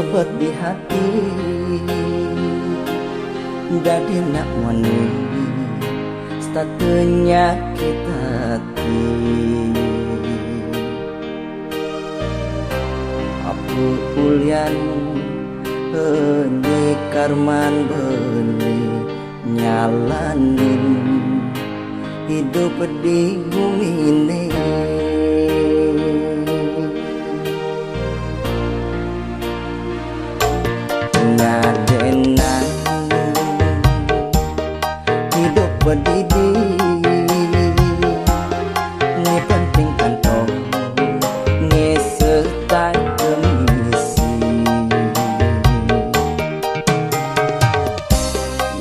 sebut di hati dadi nak moni statunya kita hati aku ulian di karman beli nyalanin hidup di bumi ini ngadenan hidup berdidi nge penting kantong nge setai kemisi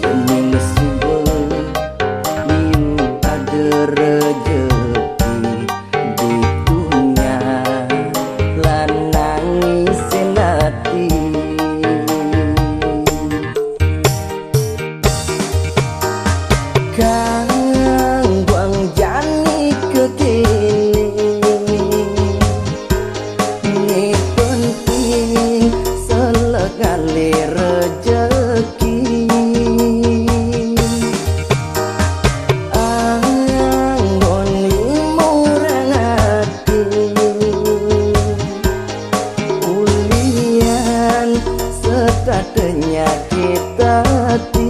yening subur liu ada rejeki di dunia lan nangis senati Kang buang jani kekini ini penting selegali rejeki anggon murang hati ulian setatenya kita hati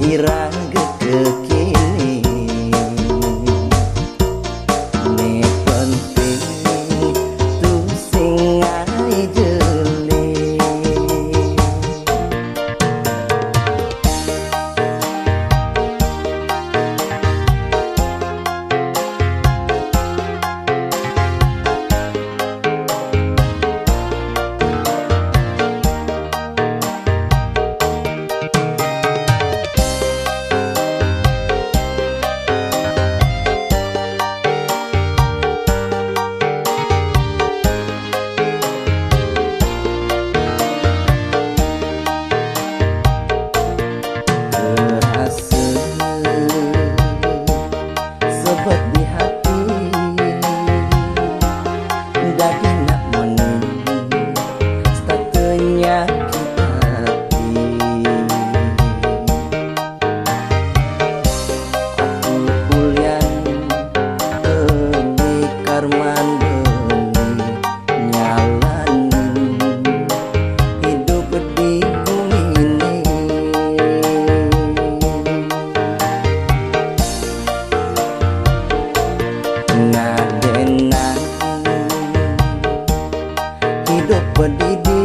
irang kekini ne penting tu singai jeli sebut di hati dadi nak moni statunya kita hati aku kulian di karman beli nyalanin hidup di bumi ini ngadenan hidup berdidi